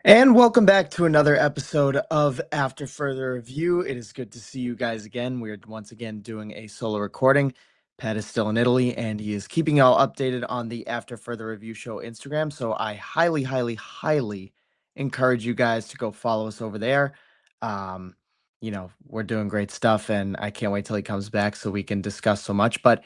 And welcome back to another episode of After Further Review. It is good to see you guys again. We're once again doing a solo recording. Pat is still in Italy and he is keeping y'all updated on the After Further Review show Instagram. So I highly, highly, highly encourage you guys to go follow us over there. Um, we're doing great stuff and I can't wait till he comes back so we can discuss so much. But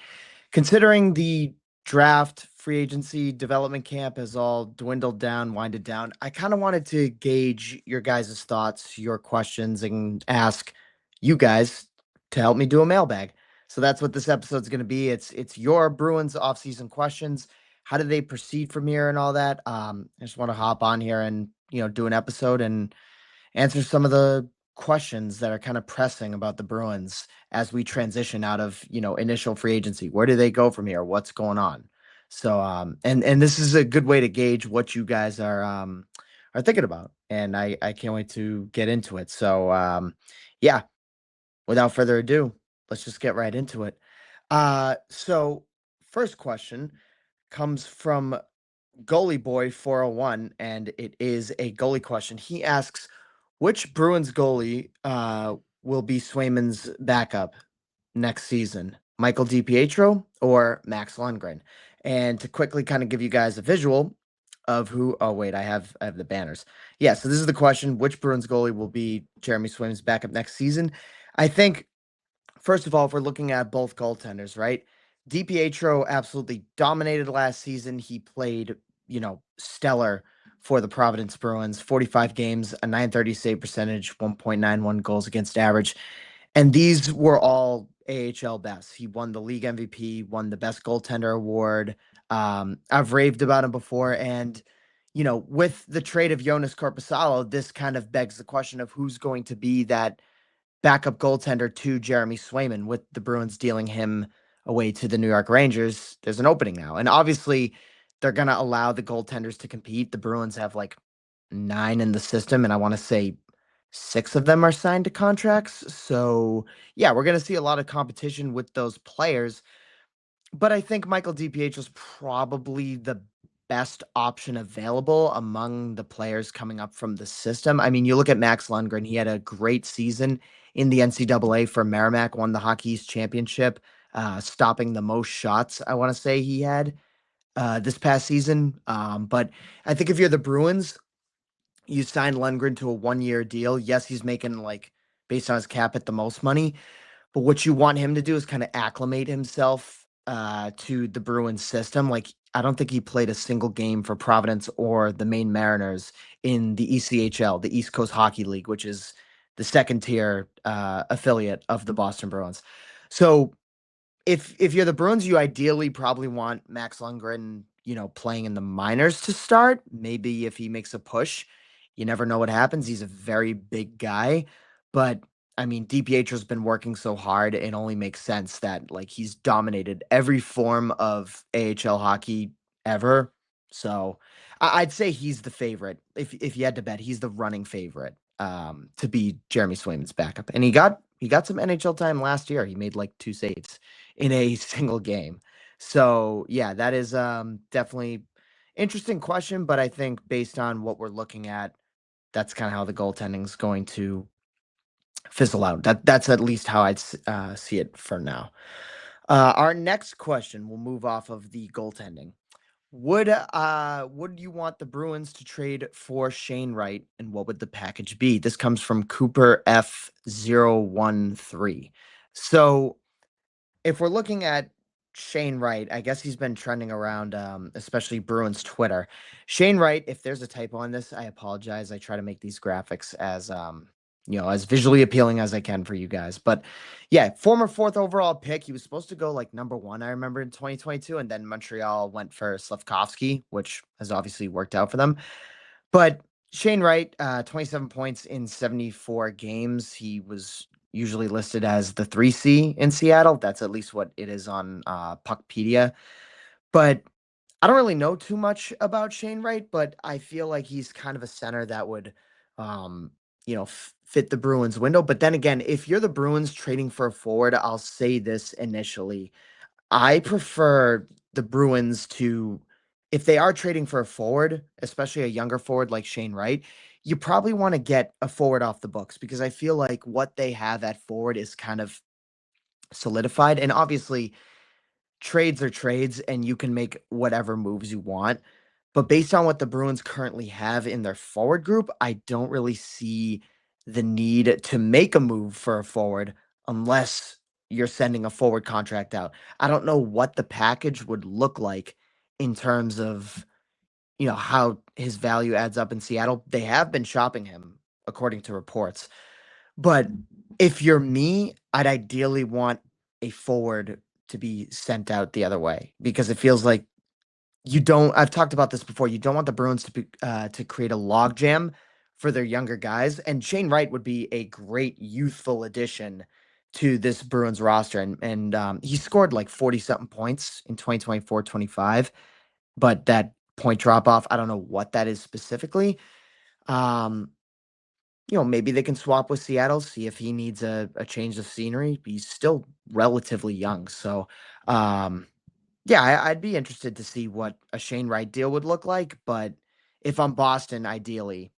considering the draft, free agency, development camp has all dwindled down, winded down, I kind of wanted to gauge your guys' thoughts, your questions, and ask you guys to help me do a mailbag. So that's what this episode's going to be. It's your Bruins offseason questions. How do they proceed from here and all that? I just want to hop on here and do an episode and answer some of the questions that are kind of pressing about the Bruins as we transition out of, initial free agency. Where do they go from here? What's going on? So and this is a good way to gauge what you guys are thinking about. And I can't wait to get into it. So yeah, without further ado, let's just get right into it. So first question comes from Goalie Boy 401, and it is a goalie question. He asks, which Bruins goalie will be Swayman's backup next season? Michael DiPietro or Max Lundgren? And to quickly kind of give you guys a visual of who, oh wait, I have the banners. Yeah, so this is the question: which Bruins goalie will be Jeremy Swayman's backup next season? I think first of all, if we're looking at both goaltenders, right? DiPietro absolutely dominated last season. He played, stellar for the Providence Bruins, 45 games, a 930 save percentage, 1.91 goals against average. And these were all AHL best. He won the league MVP, won the best goaltender award. I've raved about him before. And, with the trade of Jonas Korpisalo, this kind of begs the question of who's going to be that backup goaltender to Jeremy Swayman. With the Bruins dealing him away to the New York Rangers, there's an opening now. And obviously, they're going to allow the goaltenders to compete. The Bruins have like 9 in the system, and I want to say 6 of them are signed to contracts. So, yeah, we're going to see a lot of competition with those players. But I think Michael DiPietro is probably the best option available among the players coming up from the system. I mean, you look at Max Lundgren, he had a great season in the NCAA for Merrimack, won the Hockey East Championship, stopping the most shots, I want to say he had this past season. But I think if you're the Bruins, you signed Lundgren to a 1-year deal. Yes, he's making like based on his cap at the most money, but what you want him to do is kind of acclimate himself to the Bruins system. Like, I don't think he played a single game for Providence or the Maine Mariners in the ECHL, the East Coast Hockey League, which is the second tier affiliate of the Boston Bruins. So if you're the Bruins, you ideally probably want Max Lundgren, playing in the minors to start. Maybe if he makes a push, you never know what happens. He's a very big guy, but I mean, DiPietro's been working so hard, it only makes sense that like he's dominated every form of AHL hockey ever. So I'd say he's the favorite. If you had to bet, he's the running favorite to be Jeremy Swayman's backup. And he got some NHL time last year. He made like 2 saves in a single game. So yeah, that is definitely interesting question, but I think based on what we're looking at, that's kind of how the goaltending is going to fizzle out. That's at least how I'd see it for now. Our next question will move off of the goaltending. Would you want the Bruins to trade for Shane Wright, and what would the package be? This comes from Cooper F013. So if we're looking at Shane Wright, I guess he's been trending around, especially Bruins Twitter. Shane Wright, if there's a typo on this, I apologize. I try to make these graphics as as visually appealing as I can for you guys. But yeah, former 4th overall pick. He was supposed to go like number 1, I remember, in 2022, and then Montreal went for Slavkovsky, which has obviously worked out for them. But Shane Wright, 27 points in 74 games. He was usually listed as the 3C in Seattle. That's at least what it is on Puckpedia. But I don't really know too much about Shane Wright, but I feel like he's kind of a center that would, fit the Bruins window. But then again, if you're the Bruins trading for a forward, I'll say this initially. I prefer the Bruins to if they are trading for a forward, especially a younger forward like Shane Wright, you probably want to get a forward off the books because I feel like what they have at forward is kind of solidified. And obviously, trades are trades and you can make whatever moves you want. But based on what the Bruins currently have in their forward group, I don't really see the need to make a move for a forward unless you're sending a forward contract out. I don't know what the package would look like in terms of, how his value adds up in Seattle. They have been shopping him according to reports. But if you're me, I'd ideally want a forward to be sent out the other way because it feels like you don't. I've talked about this before. You don't want the Bruins to create a logjam for their younger guys, and Shane Wright would be a great youthful addition to this Bruins roster. And he scored like 40 something points in 2024-25, but that point drop off, I don't know what that is specifically. Um, maybe they can swap with Seattle, see if he needs a change of scenery. He's still relatively young. So, yeah, I'd be interested to see what a Shane Wright deal would look like. But if I'm Boston, ideally,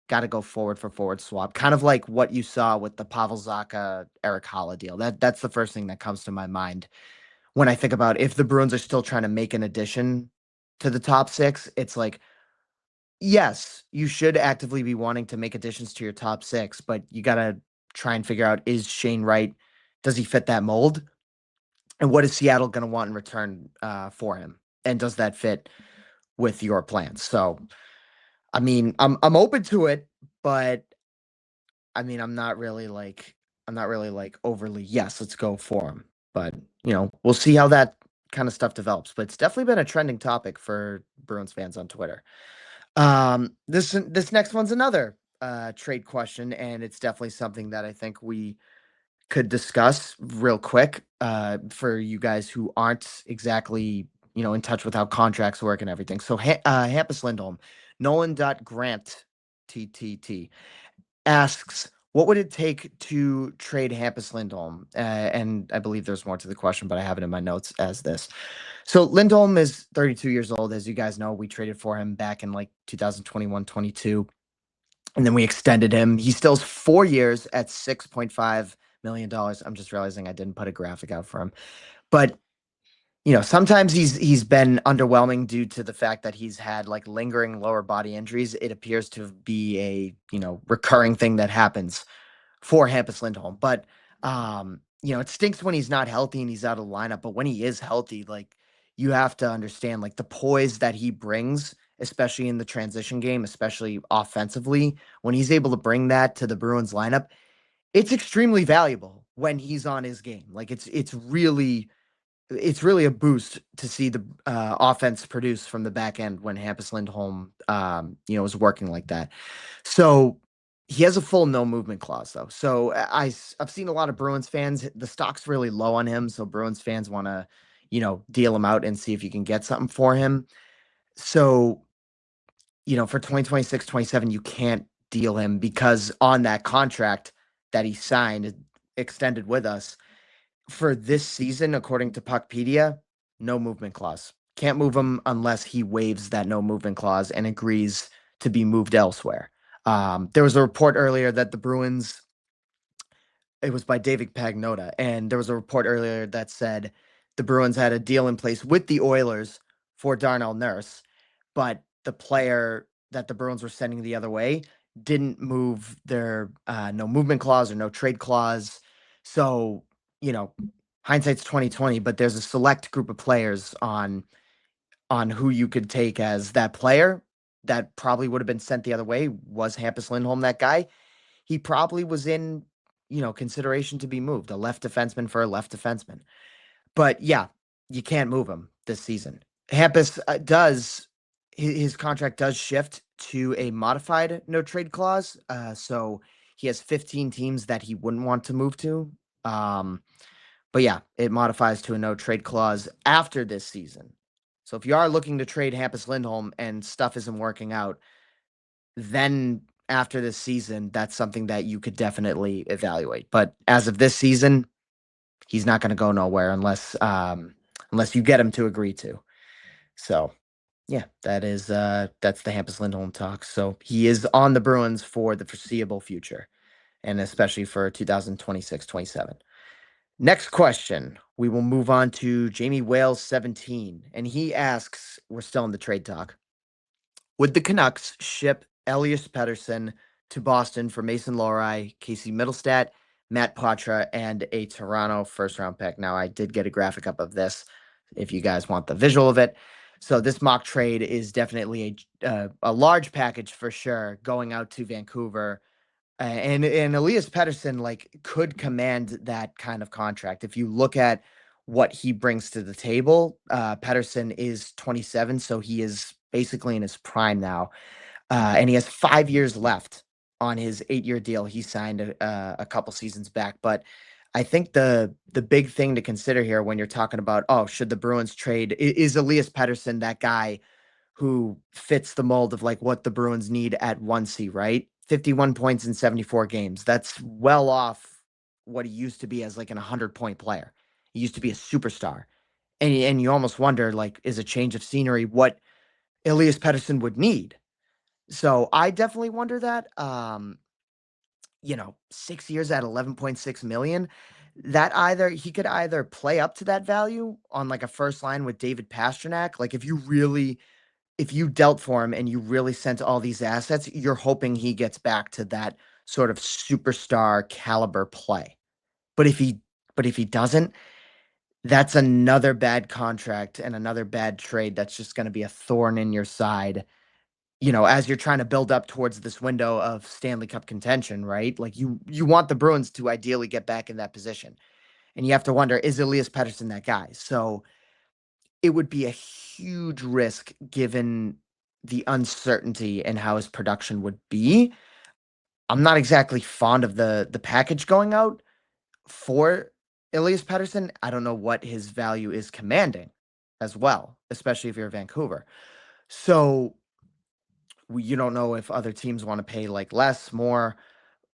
got to go forward for forward swap, kind of like what you saw with the Pavel Zacha, Eric Holla deal. That's the first thing that comes to my mind when I think about if the Bruins are still trying to make an addition to the top six. It's like, yes, you should actively be wanting to make additions to your top six, but you got to try and figure out, is Shane Wright, does he fit that mold? And what is Seattle going to want in return for him? And does that fit with your plans? So, I mean, I'm open to it, but I mean, I'm not really like overly, yes, let's go for him. But, we'll see how that kind of stuff develops. But it's definitely been a trending topic for Bruins fans on Twitter. This next one's another trade question, and it's definitely something that I think we could discuss real quick for you guys who aren't exactly in touch with how contracts work and everything. So Hampus Lindholm, Nolan.Grant TTT asks, what would it take to trade Hampus Lindholm? And I believe there's more to the question, but I have it in my notes as this. So Lindholm is 32 years old. As you guys know, we traded for him back in like 2021-22, and then we extended him. He still has 4 years at $6.5 million. I'm just realizing I didn't put a graphic out for him. But sometimes he's been underwhelming due to the fact that he's had like lingering lower body injuries. It appears to be a recurring thing that happens for Hampus Lindholm. But it stinks when he's not healthy and he's out of the lineup. But when he is healthy, like, you have to understand like the poise that he brings, especially in the transition game, especially offensively. When he's able to bring that to the Bruins lineup, it's extremely valuable when he's on his game. Like, it's really a boost to see the offense produce from the back end when Hampus Lindholm, is working like that. So he has a full no movement clause, though. So I've seen a lot of Bruins fans. The stock's really low on him, so Bruins fans want to, deal him out and see if you can get something for him. So, for 2026-27, you can't deal him because on that contract that he signed, extended with us, for this season, according to Puckpedia, no movement clause. Can't move him unless he waives that no movement clause and agrees to be moved elsewhere. There was a report earlier that the Bruins, it was by David Pagnota, and there was a report earlier that said the Bruins had a deal in place with the Oilers for Darnell Nurse, but the player that the Bruins were sending the other way didn't move their no movement clause or no trade clause. So, you know, hindsight's 2020, but there's a select group of players on who you could take as that player that probably would have been sent the other way. Was Hampus Lindholm that guy? He probably was in, consideration to be moved, a left defenseman for a left defenseman. But yeah, you can't move him this season. Hampus his contract does shift to a modified no trade clause. So he has 15 teams that he wouldn't want to move to. But yeah, it modifies to a no trade clause after this season. So if you are looking to trade Hampus Lindholm and stuff isn't working out, then after this season, that's something that you could definitely evaluate. But as of this season, he's not going to go nowhere unless you get him to agree to. So Yeah, that's the Hampus Lindholm talk. So he is on the Bruins for the foreseeable future, and especially for 2026-27. Next question. We will move on to Jamie Wales 17, and he asks, we're still in the trade talk. Would the Canucks ship Elias Pettersson to Boston for Mason Lohrei, Casey Middlestat, Matt Poitras, and a Toronto first-round pick? Now, I did get a graphic up of this if you guys want the visual of it. So this mock trade is definitely a large package for sure, going out to Vancouver. And Elias Pettersson could command that kind of contract. If you look at what he brings to the table, Pettersson is 27, so he is basically in his prime now, and he has 5 years left on his 8-year deal. He signed a couple seasons back, but I think the big thing to consider here when you're talking about, should the Bruins trade, is Elias Pettersson that guy who fits the mold of what the Bruins need at 1C, right? 51 points in 74 games. That's well off what he used to be as an 100-point player. He used to be a superstar. And you almost wonder, is a change of scenery what Elias Pettersson would need? So I definitely wonder that. 6 years at 11.6 million, that he could either play up to that value on a first line with David Pastrnak. If you dealt for him and you really sent all these assets, you're hoping he gets back to that sort of superstar caliber play. But if he doesn't, that's another bad contract and another bad trade that's just going to be a thorn in your side, as you're trying to build up towards this window of Stanley Cup contention, right? You want the Bruins to ideally get back in that position. And you have to wonder, is Elias Pettersson that guy? So it would be a huge risk given the uncertainty and how his production would be. I'm not exactly fond of the package going out for Elias Pettersson. I don't know what his value is commanding as well, especially if you're Vancouver. So you don't know if other teams want to pay less, more.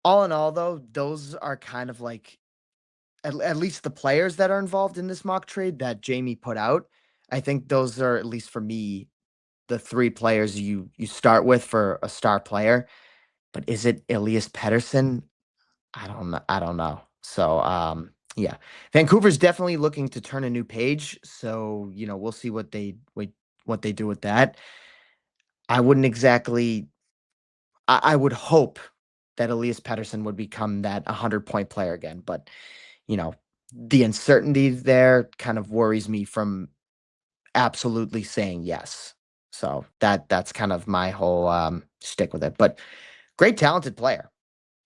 All in all, though, those are kind of at least the players that are involved in this mock trade that Jamie put out. I think those are, at least for me, the three players you start with for a star player. But is it Elias Pettersson? I don't know. I don't know. So yeah. Vancouver's definitely looking to turn a new page. So, we'll see what they do with that. I wouldn't exactly I would hope that Elias Pettersson would become that 100-point player again, but the uncertainty there kind of worries me from absolutely saying yes. So that's kind of my whole stick with it. But great talented player.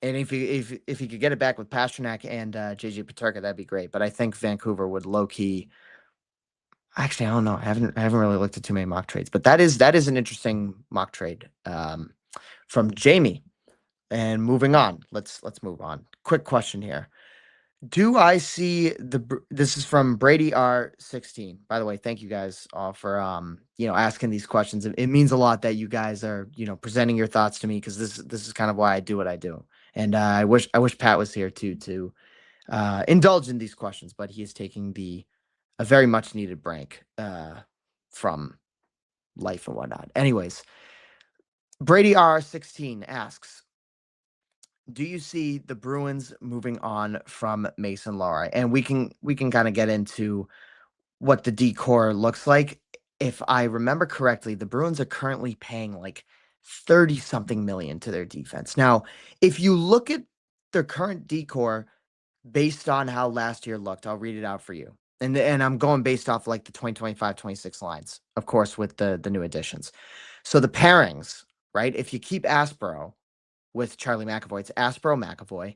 And if he could get it back with Pastrnak and JJ Peterka, that'd be great. But I think Vancouver would low key. Actually, I don't know. I haven't really looked at too many mock trades, but that is an interesting mock trade from Jamie. And moving on, let's move on. Quick question here. Do I see this is from Brady R16. By the way, thank you guys all for asking these questions. It means a lot that you guys are, presenting your thoughts to me, because this is kind of why I do what I do. And I wish Pat was here too to indulge in these questions, but he is taking a very much needed break from life and whatnot. Anyways, Brady R16 asks, do you see the Bruins moving on from Mason Lohrei? And we can kind of get into what the decor looks like. If I remember correctly, the Bruins are currently paying 30 something million to their defense. Now, if you look at their current decor based on how last year looked, I'll read it out for you. And I'm going based off the 2025-26 lines, of course, with the new additions. So the pairings, right? If you keep Aspero with Charlie McAvoy, it's Aspero McAvoy.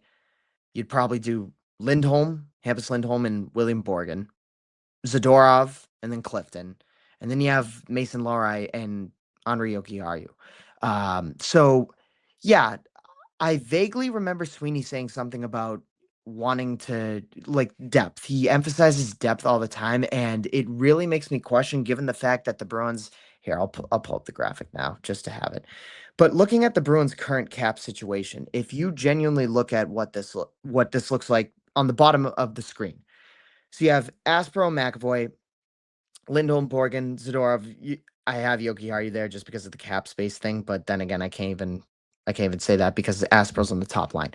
You'd probably do Lindholm, Hampus Lindholm, and William Borgen, Zadorov, and then Clifton. And then you have Mason Lohrei and Henri Jokiharju. So, yeah, I vaguely remember Sweeney saying something about wanting to depth. He emphasizes depth all the time, and it really makes me question, given the fact that the Bruins here, I'll pull up the graphic now just to have it. But looking at the Bruins' current cap situation, if you genuinely look at what this looks like on the bottom of the screen, so you have Aspero McAvoy Lindholm, Borgen, Zadorov. I have Jokiharju there just because of the cap space thing, but then again, I can't even say that because Aspro's on the top line.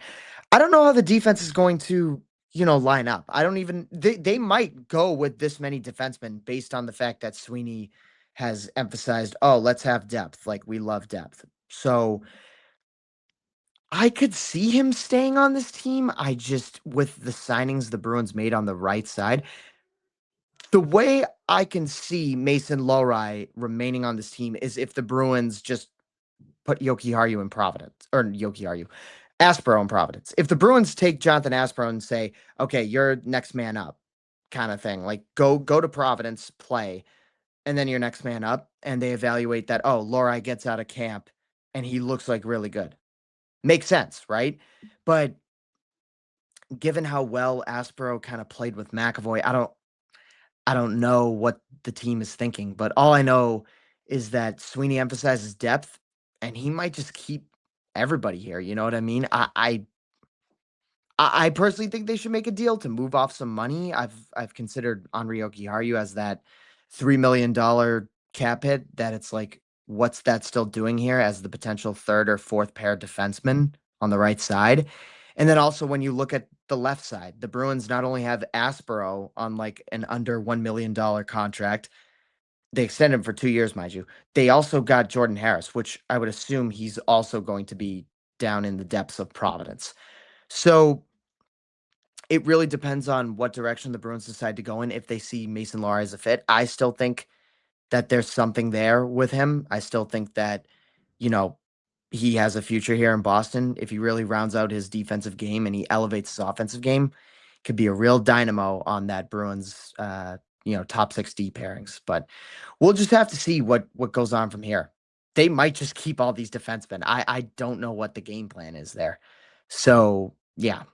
I don't know how the defense is going to, line up. I don't even they might go with this many defensemen based on the fact that Sweeney has emphasized, oh, let's have depth. Like we love depth. So I could see him staying on this team. I just with the signings the Bruins made on the right side, the way I can see Mason Lohrei remaining on this team is if the Bruins just put Jokiharju in Providence, or Jokiharju, Aspero in Providence. If the Bruins take Jonathan Aspero and say, okay, you're next man up, kind of thing, like go to Providence, play, and then you're next man up, and they evaluate that, oh, Lohrei gets out of camp and he looks like really good. Makes sense, right? But given how well Aspero kind of played with McAvoy, I don't know what the team is thinking, but all I know is that Sweeney emphasizes depth, and he might just keep everybody here. You know what I mean? I personally think they should make a deal to move off some money. I've considered Henri Jokiharju as that $3 million cap hit. That it's like, what's that still doing here as the potential third or fourth pair defenseman on the right side? And then also when you look at the left side, the Bruins not only have Aspero on like an under $1 million contract, they extended him for 2 years, mind you. They also got Jordan Harris, which I would assume he's also going to be down in the depths of Providence. So it really depends on what direction the Bruins decide to go in. If they see Mason Lohrei as a fit, I still think that there's something there with him. I still think that, you know, he has a future here in Boston. If he really rounds out his defensive game and he elevates his offensive game, could be a real dynamo on that Bruins, top 6D pairings. But we'll just have to see what goes on from here. They might just keep all these defensemen. I don't know what the game plan is there. So yeah,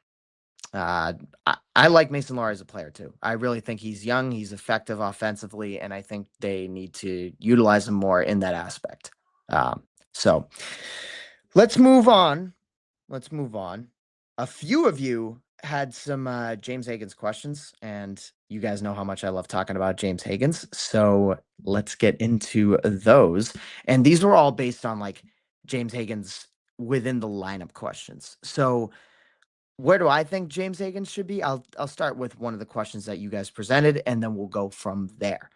I like Mason Lohrei as a player too. I really think he's young, he's effective offensively, and I think they need to utilize him more in that aspect. So let's move on. Let's move on. A few of you had some James Higgins questions, and you guys know how much I love talking about James Higgins. So let's get into those. And these were all based on like James Higgins within the lineup questions. So where do I think James Higgins should be? I'll start with one of the questions that you guys presented, and then we'll go from there.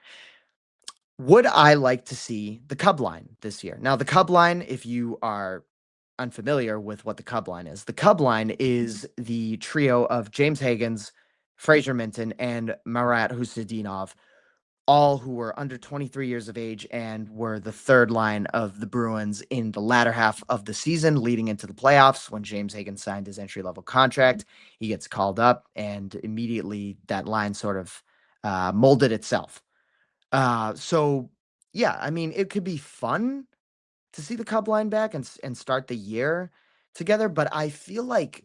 Would I like to see the Cub line this year? Now, the Cub line, if you are unfamiliar with what the Cub line is, the Cub line is the trio of James Higgins, Fraser Minton, and Marat Husadinov, all who were under 23 years of age and were the third line of the Bruins in the latter half of the season leading into the playoffs. When James Higgins signed his entry-level contract, he gets called up, and immediately that line sort of molded itself. So, yeah, I mean, it could be fun to see the Cub line back and start the year together, but I feel like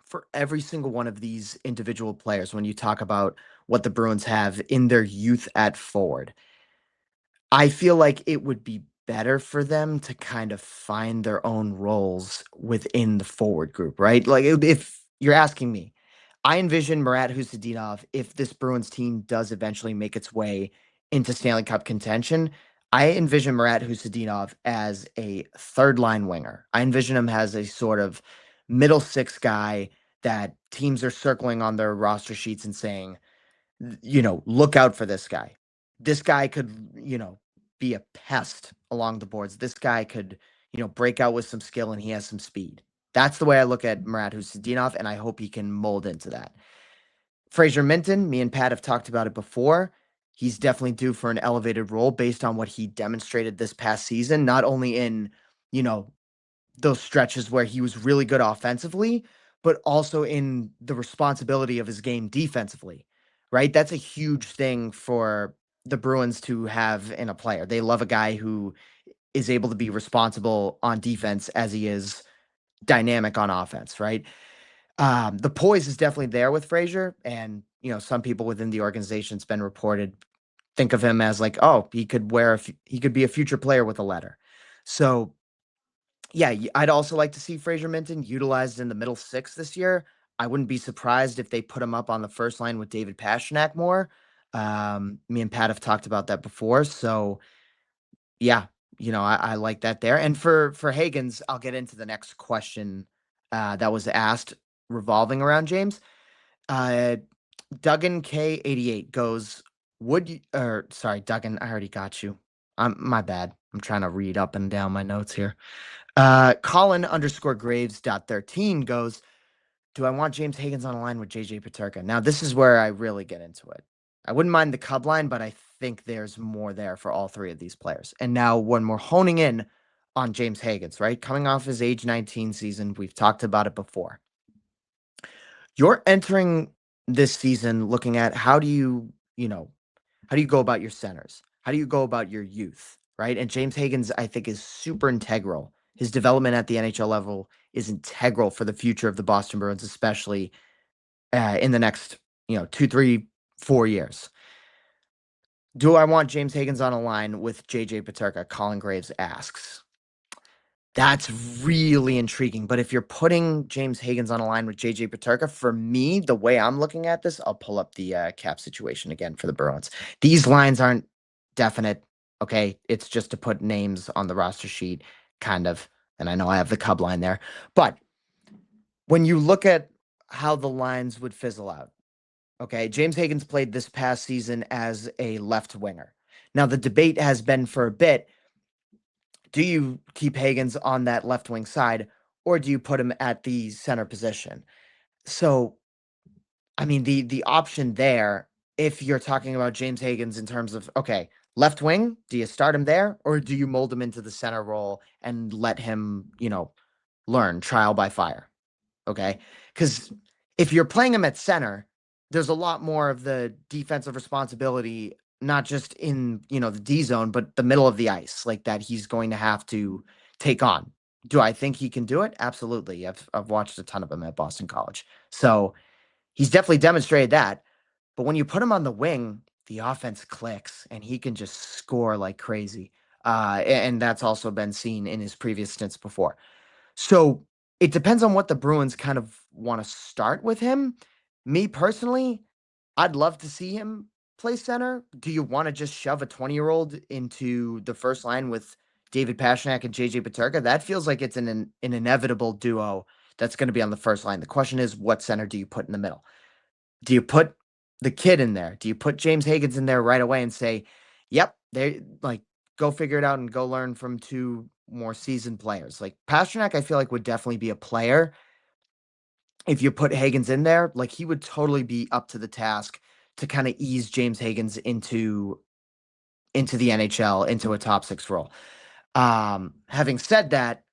for every single one of these individual players, when you talk about what the Bruins have in their youth at forward, I feel like it would be better for them to kind of find their own roles within the forward group, right? Like if you're asking me, I envision Marat Husadinov, if this Bruins team does eventually make its way into Stanley Cup contention, I envision Marat Husadinov as a third line winger. I envision him as a sort of middle six guy that teams are circling on their roster sheets and saying, look out for this guy. This guy could, be a pest along the boards. This guy could, break out with some skill and he has some speed. That's the way I look at Marat Husadinov, and I hope he can mold into that. Fraser Minton, me and Pat have talked about it before. He's definitely due for an elevated role based on what he demonstrated this past season, not only in, you know, those stretches where he was really good offensively, but also in the responsibility of his game defensively, right? That's a huge thing for the Bruins to have in a player. They love a guy who is able to be responsible on defense as he is dynamic on offense, right? The poise is definitely there with Frazier, and some people within the organization, it's been reported, think of him as like, oh, he could he could be a future player with a letter. So yeah, I'd also like to see Fraser Minton utilized in the middle six this year. I wouldn't be surprised if they put him up on the first line with David Pastrnak more. Me and Pat have talked about that before. So yeah, I like that there. And for Higgins, I'll get into the next question that was asked revolving around James. Uh, Duggan K88 goes, would you, or sorry, Duggan, I already got you. My bad. I'm trying to read up and down my notes here. Colin underscore Graves dot 13 goes, do I want James Higgins on a line with JJ Paterka? Now, this is where I really get into it. I wouldn't mind the Cub line, but I think there's more there for all three of these players. And now, when we're honing in on James Higgins, right? Coming off his age 19 season, we've talked about it before. You're entering this season looking at how do you go about your centers? How do you go about your youth, right? And James Higgins, I think, is super integral. His development at the NHL level is integral for the future of the Boston Bruins, especially in the next, 2, 3, 4 years. Do I want James Higgins on a line with JJ Paterka? Colin Graves asks. That's really intriguing. But if you're putting James Higgins on a line with JJ Paterka, for me, the way I'm looking at this, I'll pull up the cap situation again for the Bruins. These lines aren't definite. Okay. It's just to put names on the roster sheet, kind of. And I know I have the Cub line there. But when you look at how the lines would fizzle out, okay, James Higgins played this past season as a left winger. Now, the debate has been for a bit, do you keep Higgins on that left wing side or do you put him at the center position? So, I mean, the option there, if you're talking about James Higgins in terms of, okay, left wing, do you start him there or do you mold him into the center role and let him, learn trial by fire? Okay. Because if you're playing him at center, there's a lot more of the defensive responsibility, not just in, the D zone, but the middle of the ice, like that he's going to have to take on. Do I think he can do it? Absolutely. I've watched a ton of him at Boston College. So he's definitely demonstrated that. But when you put him on the wing, the offense clicks and he can just score like crazy. And that's also been seen in his previous stints before. So it depends on what the Bruins kind of want to start with him. Me personally, I'd love to see him play center. Do you want to just shove a 20-year-old into the first line with David Pastrnak and JJ Paterka? That feels like it's an inevitable duo that's going to be on the first line. The question is, what center do you put in the middle? Do you put the kid in there? Do you put James Higgins in there right away and say, yep, they like go figure it out and go learn from two more seasoned players? Like Pastrnak, I feel like would definitely be a player. If you put Higgins in there, like he would totally be up to the task to kind of ease James Higgins into the NHL, into a top six role. Having said that,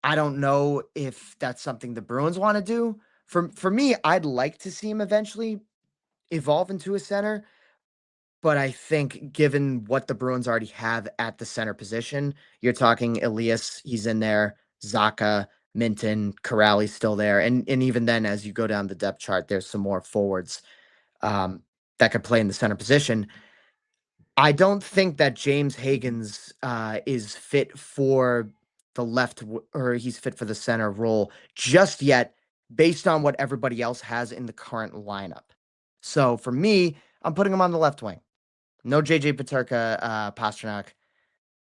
I don't know if that's something the Bruins want to do. For me, I'd like to see him eventually evolve into a center. But I think given what the Bruins already have at the center position, you're talking Elias, he's in there, Zaka, Minton, Corrali's still there. And even then, as you go down the depth chart, there's some more forwards that could play in the center position. I don't think that James Higgins is fit for the or he's fit for the center role just yet, based on what everybody else has in the current lineup. So for me, I'm putting him on the left wing. No JJ Paterka, Pastrnak,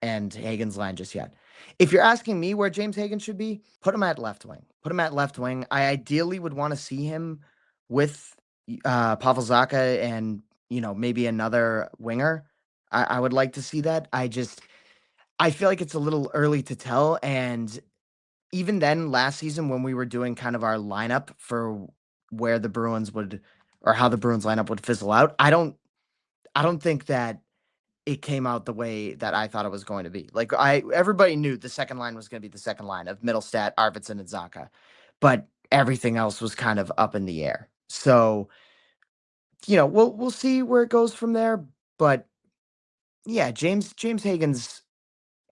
and Hagen's line just yet. If you're asking me where James Hagen should be, put him at left wing. Put him at left wing. I ideally would want to see him with Pavel Zacha and maybe another winger. I would like to see that. I feel like it's a little early to tell. And even then, last season when we were doing kind of our lineup for where the Bruins would or how the Bruins lineup would fizzle out, I don't think that it came out the way that I thought it was going to be. Like everybody knew the second line was going to be the second line of Middlestat, Arvidsson, and Zaka, but everything else was kind of up in the air. So we'll see where it goes from there. But yeah, James Hagen's,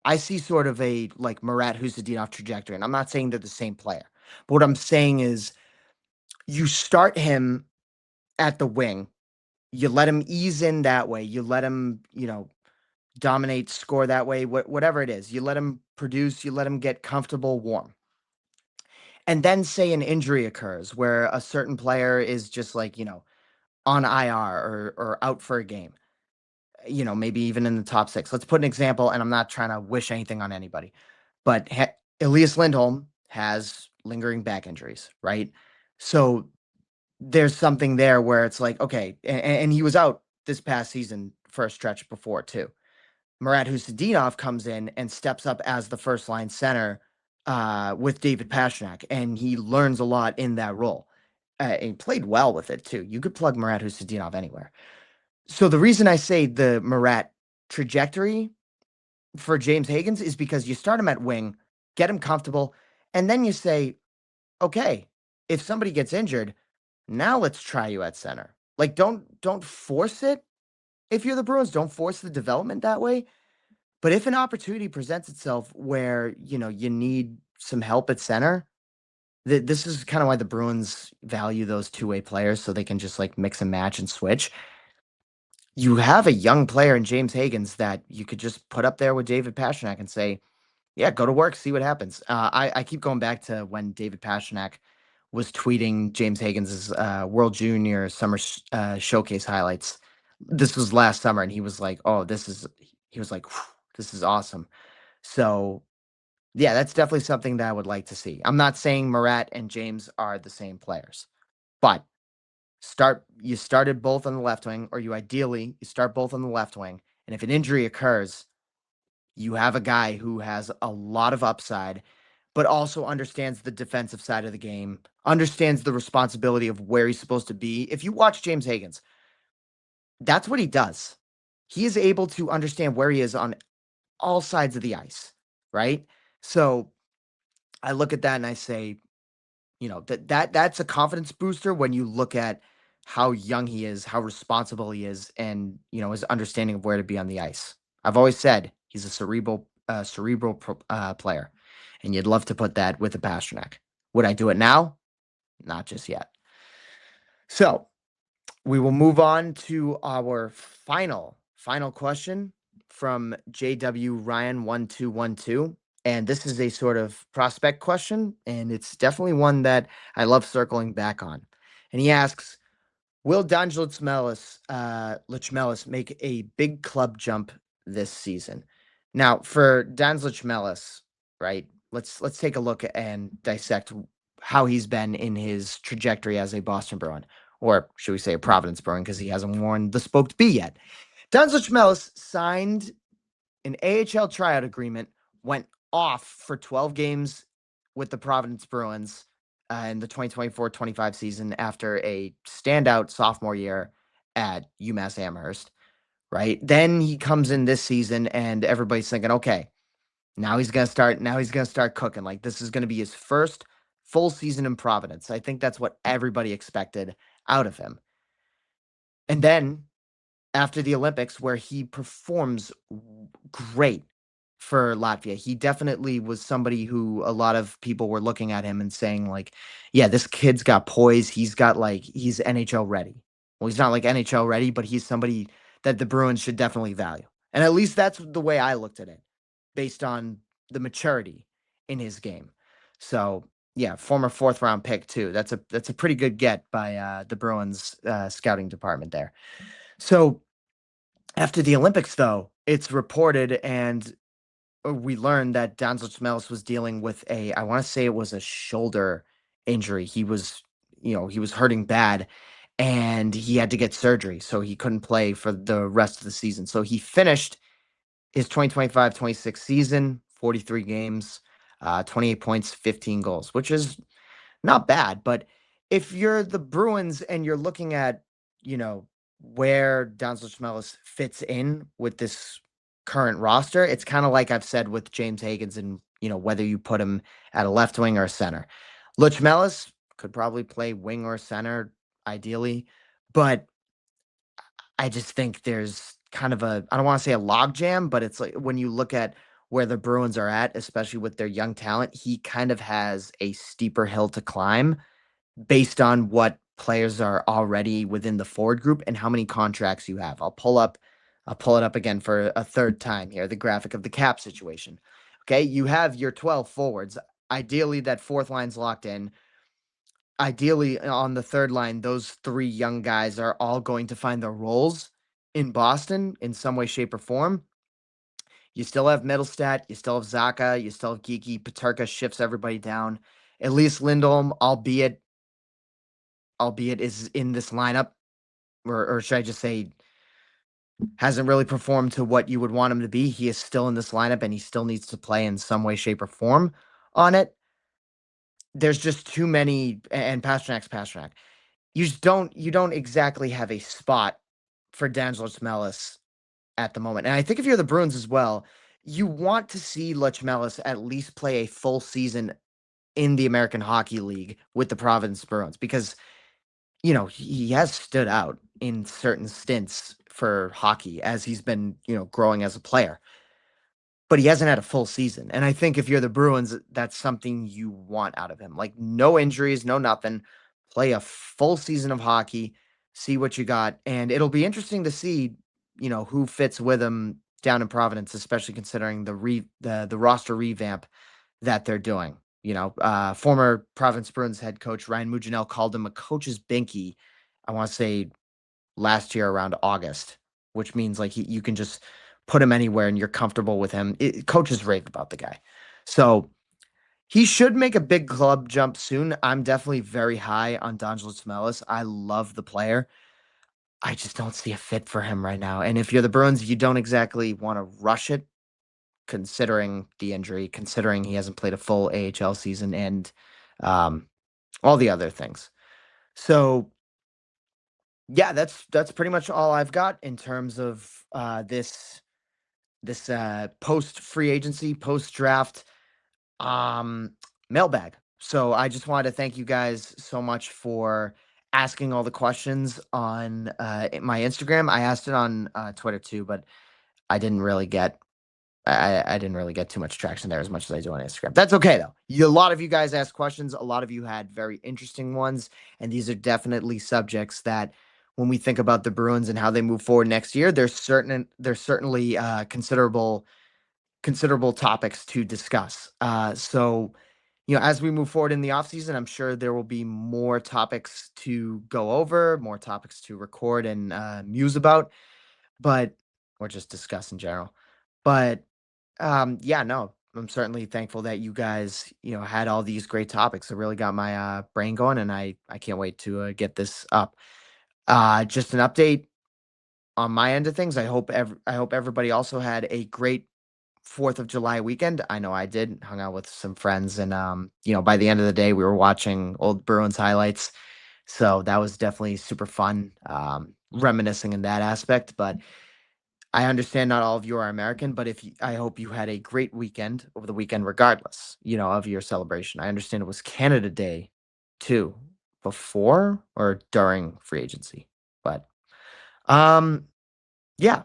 I see sort of a like Murat Husadinov trajectory, and I'm not saying they're the same player. But what I'm saying is you start him at the wing, you let him ease in that way, you let him dominate, score that way, whatever it is. You let him produce, you let him get comfortable, warm. And then say an injury occurs where a certain player is just like, on IR or out for a game, maybe even in the top 6. Let's put an example, and I'm not trying to wish anything on anybody, but Elias Lindholm has lingering back injuries, right? So there's something there where it's like, okay, and he was out this past season for a stretch before too. Murat Husadinov comes in and steps up as the first line center with David Pastrnak, and he learns a lot in that role. And he played well with it too. You could plug Murat Husadinov anywhere. So the reason I say the Murat trajectory for James Higgins is because you start him at wing, get him comfortable, and then you say, okay, if somebody gets injured, now let's try you at center. Like don't force it. If you're the Bruins, don't force the development that way. But if an opportunity presents itself where, you need some help at center, this is kind of why the Bruins value those two-way players so they can just like mix and match and switch. You have a young player in James Higgins that you could just put up there with David Pastrnak and say, yeah, go to work, see what happens. I keep going back to when David Pastrnak was tweeting James Higgins' World Junior Summer Showcase highlights. This was last summer, and he was like, he was like, this is awesome. So, yeah, that's definitely something that I would like to see. I'm not saying Murat and James are the same players, but you started both on the left wing, or you start both on the left wing, and if an injury occurs, you have a guy who has a lot of upside, but also understands the defensive side of the game, understands the responsibility of where he's supposed to be. If you watch James Higgins, that's what he does. He is able to understand where he is on all sides of the ice, right? So I look at that and I say, that's a confidence booster when you look at how young he is, how responsible he is, and his understanding of where to be on the ice. I've always said he's a cerebral player, and you'd love to put that with a Pastrnak. Would I do it now? Not just yet. So we will move on to our final question from JW Ryan 1212. And this is a sort of prospect question, and it's definitely one that I love circling back on. And he asks, will Don Lichmelis make a big club jump this season? Now, for Don Lichmelis, right, let's take a look and dissect how he's been in his trajectory as a Boston Bruin, or should we say a Providence Bruin, because he hasn't worn the spoked B yet. Don Lichmelis signed an AHL tryout agreement, went off for 12 games with the Providence Bruins in the 2024-25 season after a standout sophomore year at UMass Amherst, right? Then he comes in this season and everybody's thinking, okay, now he's going to start cooking. Like this is going to be his first full season in Providence. I think that's what everybody expected out of him. And then after the Olympics, where he performs great for Latvia. He definitely was somebody who a lot of people were looking at him and saying, like, yeah, this kid's got poise. He's NHL ready. Well, he's not like NHL ready, but he's somebody that the Bruins should definitely value. And at least that's the way I looked at it, based on the maturity in his game. So yeah, former 4th-round pick too. That's a pretty good get by the Bruins scouting department there. So after the Olympics, though, it's reported and we learned that Don Lichmelis was dealing with I want to say it was a shoulder injury. He was hurting bad and he had to get surgery. So he couldn't play for the rest of the season. So he finished his 2025-26 season, 43 games, 28 points, 15 goals, which is not bad. But if you're the Bruins and you're looking at, where Don Lichmelis fits in with this current roster, it's kind of like I've said with James Higgins and, whether you put him at a left wing or a center. Lichmelis could probably play wing or center, ideally, but I just think there's kind of I don't want to say a logjam, but it's like when you look at where the Bruins are at, especially with their young talent, he kind of has a steeper hill to climb based on what players are already within the forward group and how many contracts you have. I'll pull it up again for a third time here, the graphic of the cap situation. Okay, you have your 12 forwards. Ideally, that 4th line's locked in. ideally on the third line, those three young guys are all going to find their roles in Boston in some way, shape, or form. You still have Middlestat, you still have Zaka, you still have Geeky. Paterka shifts everybody down. At least Lindholm, albeit is in this lineup, or should I just say hasn't really performed to what you would want him to be. He is still in this lineup and he still needs to play in some way, shape, or form on it. There's just too many, and Pasternak's Pasternak. You don't exactly have a spot for D'Angelo Smelis at the moment. And I think if you're the Bruins as well, you want to see Lechmelis at least play a full season in the American Hockey League with the Providence Bruins because, he has stood out in certain stints for hockey as he's been, growing as a player. But he hasn't had a full season. And I think if you're the Bruins, that's something you want out of him. Like no injuries, no nothing. Play a full season of hockey, see what you got. And it'll be interesting to see, who fits with him down in Providence, especially considering the roster revamp that they're doing. Former Providence Bruins head coach Ryan Muginel called him a coach's binky. I want to say last year around August, which means like you can just put him anywhere and you're comfortable with him. Coaches rave about the guy. So he should make a big club jump soon. I'm definitely very high on D'Angelo Smelis. I love the player. I just don't see a fit for him right now. And if you're the Bruins, you don't exactly want to rush it, considering the injury, considering he hasn't played a full AHL season and um, all the other things. So yeah, that's pretty much all I've got in terms of this post free agency, post draft um mailbag. So I just wanted to thank you guys so much for asking all the questions on my Instagram. I asked it on Twitter too, but I didn't really get I didn't really get too much traction there as much as I do on Instagram. That's okay though. A lot of you guys asked questions. A lot of you had very interesting ones, and these are definitely subjects that, when we think about the Bruins and how they move forward next year, there's certainly considerable topics to discuss. So, as we move forward in the offseason, I'm sure there will be more topics to go over, more topics to record and muse about, but or just discuss in general. But yeah, no, I'm certainly thankful that you guys, had all these great topics. It really got my brain going, and I can't wait to get this up. Just an update on my end of things. I hope everybody also had a great 4th of July weekend. I know I did. Hung out with some friends, and by the end of the day, we were watching old Bruins highlights. So that was definitely super fun, reminiscing in that aspect. But I understand not all of you are American, but I hope you had a great weekend over the weekend, regardless, of your celebration. I understand it was Canada Day too, before or during free agency. But um, yeah,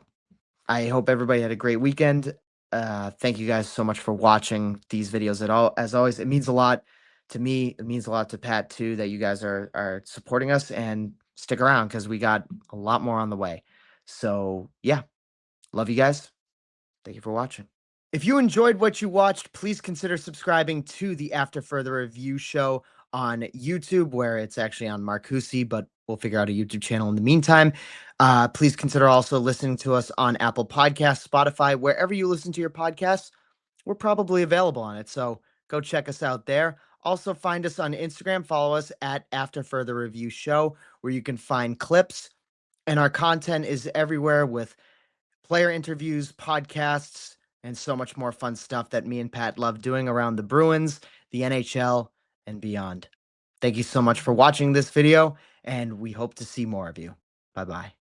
I hope everybody had a great weekend. Thank you guys so much for watching these videos at all. As always, it means a lot to me. It means a lot to Pat too that you guys are supporting us, and stick around because we got a lot more on the way. So yeah, love you guys. Thank you for watching. If you enjoyed what you watched, please consider subscribing to the After Further Review show on YouTube, where it's actually on Marcusi, but we'll figure out a YouTube channel in the meantime. Please consider also listening to us on Apple Podcasts, Spotify, wherever you listen to your podcasts. We're probably available on it, so go check us out there. Also, find us on Instagram. Follow us at After Further Review Show, where you can find clips, and our content is everywhere with player interviews, podcasts, and so much more fun stuff that me and Pat love doing around the Bruins, the NHL, and beyond. Thank you so much for watching this video, and we hope to see more of you. Bye-bye.